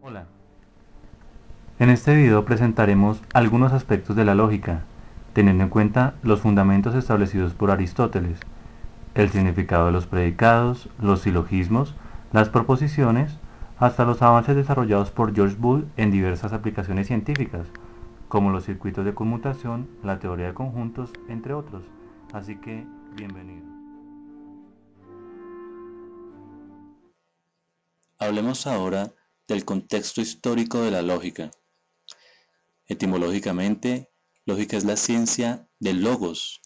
Hola, en este video presentaremos algunos aspectos de la lógica, teniendo en cuenta los fundamentos establecidos por Aristóteles, el significado de los predicados, los silogismos, las proposiciones, hasta los avances desarrollados por George Boole en diversas aplicaciones científicas, como los circuitos de conmutación, la teoría de conjuntos, entre otros. Así que, bienvenido. Hablemos ahora del contexto histórico de la lógica. Etimológicamente, lógica es la ciencia del logos.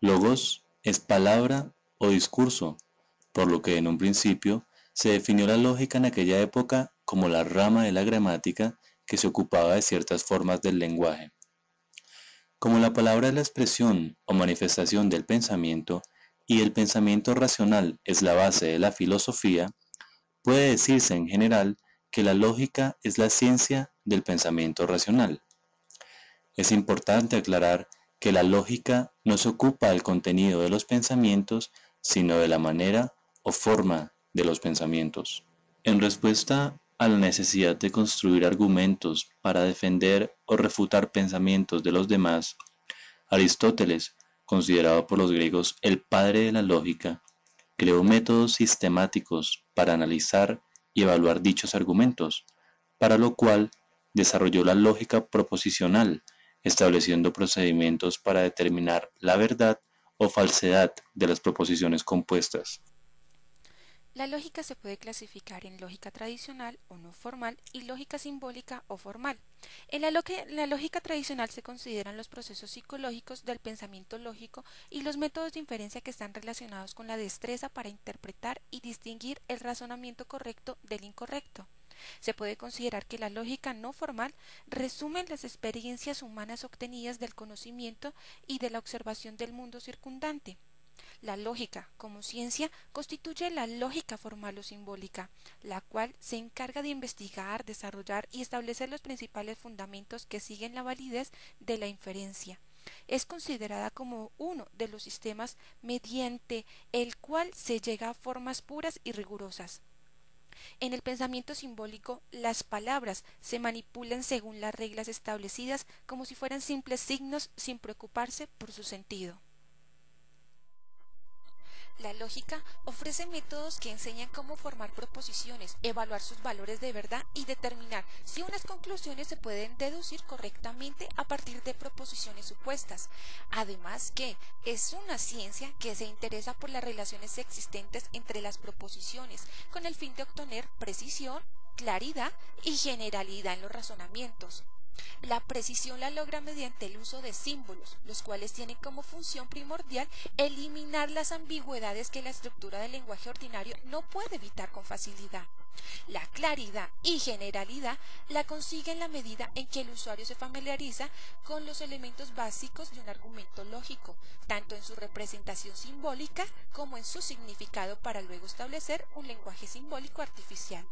Logos es palabra o discurso, por lo que en un principio se definió la lógica en aquella época como la rama de la gramática que se ocupaba de ciertas formas del lenguaje. Como la palabra es la expresión o manifestación del pensamiento y el pensamiento racional es la base de la filosofía, puede decirse en general que la lógica es la ciencia del pensamiento racional. Es importante aclarar que la lógica no se ocupa del contenido de los pensamientos, sino de la manera o forma de los pensamientos. En respuesta a la necesidad de construir argumentos para defender o refutar pensamientos de los demás, Aristóteles, considerado por los griegos el padre de la lógica, creó métodos sistemáticos para analizar y evaluar dichos argumentos, para lo cual desarrolló la lógica proposicional, estableciendo procedimientos para determinar la verdad o falsedad de las proposiciones compuestas. La lógica se puede clasificar en lógica tradicional o no formal y lógica simbólica o formal. En la lógica tradicional se consideran los procesos psicológicos del pensamiento lógico y los métodos de inferencia que están relacionados con la destreza para interpretar y distinguir el razonamiento correcto del incorrecto. Se puede considerar que la lógica no formal resume las experiencias humanas obtenidas del conocimiento y de la observación del mundo circundante. La lógica, como ciencia, constituye la lógica formal o simbólica, la cual se encarga de investigar, desarrollar y establecer los principales fundamentos que siguen la validez de la inferencia. Es considerada como uno de los sistemas mediante el cual se llega a formas puras y rigurosas. En el pensamiento simbólico, las palabras se manipulan según las reglas establecidas como si fueran simples signos sin preocuparse por su sentido. La lógica ofrece métodos que enseñan cómo formar proposiciones, evaluar sus valores de verdad y determinar si unas conclusiones se pueden deducir correctamente a partir de proposiciones supuestas. Además que es una ciencia que se interesa por las relaciones existentes entre las proposiciones, con el fin de obtener precisión, claridad y generalidad en los razonamientos. La precisión la logra mediante el uso de símbolos, los cuales tienen como función primordial eliminar las ambigüedades que la estructura del lenguaje ordinario no puede evitar con facilidad. La claridad y generalidad la consigue en la medida en que el usuario se familiariza con los elementos básicos de un argumento lógico, tanto en su representación simbólica como en su significado para luego establecer un lenguaje simbólico artificial,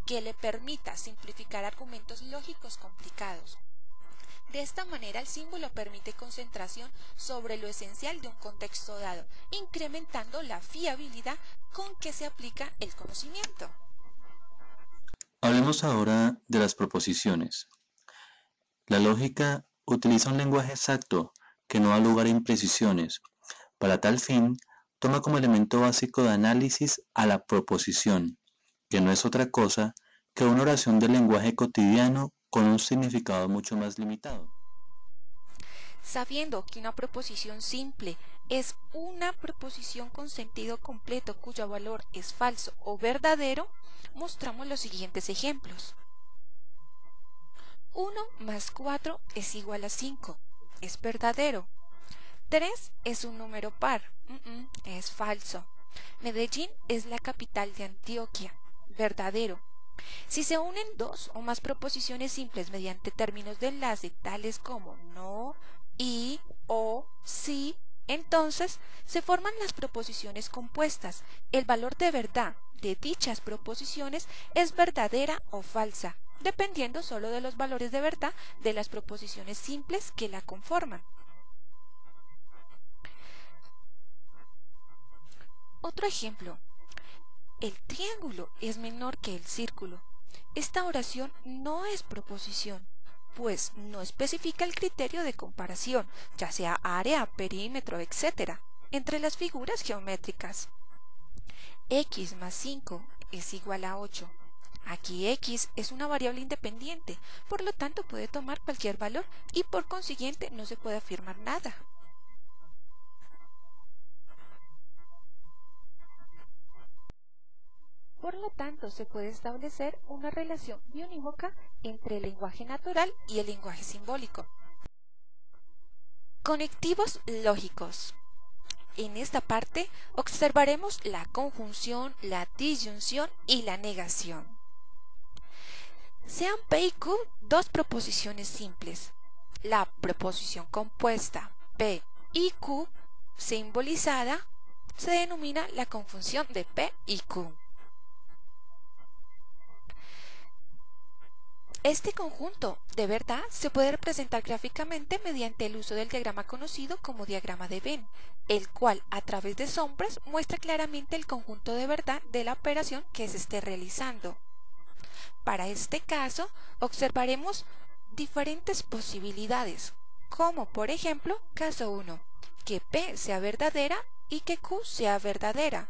que le permita simplificar argumentos lógicos complicados. De esta manera, el símbolo permite concentración sobre lo esencial de un contexto dado, incrementando la fiabilidad con que se aplica el conocimiento. Hablemos ahora de las proposiciones. La lógica utiliza un lenguaje exacto que no da lugar a imprecisiones. Para tal fin, toma como elemento básico de análisis a la proposición, que no es otra cosa que una oración del lenguaje cotidiano con un significado mucho más limitado. Sabiendo que una proposición simple es una proposición con sentido completo cuyo valor es falso o verdadero, mostramos los siguientes ejemplos. 1 más 4 es igual a 5. Es verdadero. 3 es un número par. Es falso. Medellín es la capital de Antioquia. Verdadero. Si se unen dos o más proposiciones simples mediante términos de enlace tales como no, y, o, sí, entonces se forman las proposiciones compuestas. El valor de verdad de dichas proposiciones es verdadera o falsa, dependiendo solo de los valores de verdad de las proposiciones simples que la conforman. Otro ejemplo. El triángulo es menor que el círculo. Esta oración no es proposición, pues no especifica el criterio de comparación, ya sea área, perímetro, etc., entre las figuras geométricas. X más 5 es igual a 8. Aquí X es una variable independiente, por lo tanto puede tomar cualquier valor y por consiguiente no se puede afirmar nada. Por lo tanto, se puede establecer una relación biunívoca entre el lenguaje natural y el lenguaje simbólico. Conectivos lógicos. En esta parte observaremos la conjunción, la disyunción y la negación. Sean P y Q dos proposiciones simples. La proposición compuesta P y Q simbolizada se denomina la conjunción de P y Q. Este conjunto de verdad se puede representar gráficamente mediante el uso del diagrama conocido como diagrama de Venn, el cual a través de sombras muestra claramente el conjunto de verdad de la operación que se esté realizando. Para este caso, observaremos diferentes posibilidades, como por ejemplo, caso 1, que P sea verdadera y que Q sea verdadera.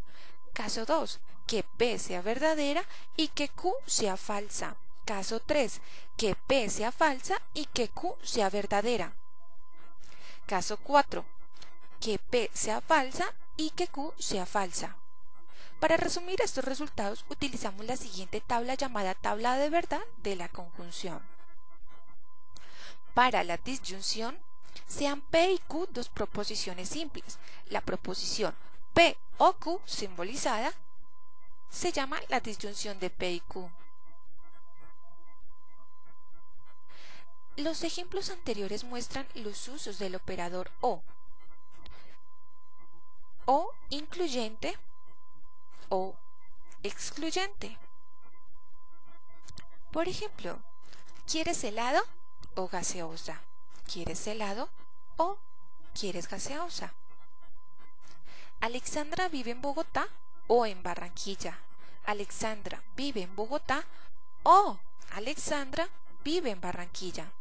Caso 2, que P sea verdadera y que Q sea falsa. Caso 3, que P sea falsa y que Q sea verdadera. Caso 4, que P sea falsa y que Q sea falsa. Para resumir estos resultados utilizamos la siguiente tabla llamada tabla de verdad de la conjunción. Para la disyunción, sean P y Q dos proposiciones simples. La proposición P o Q simbolizada se llama la disyunción de P y Q. Los ejemplos anteriores muestran los usos del operador o incluyente o excluyente. Por ejemplo, ¿quieres helado o gaseosa? ¿Quieres helado o quieres gaseosa? ¿Alexandra vive en Bogotá o en Barranquilla? ¿Alexandra vive en Bogotá o Alexandra vive en Barranquilla?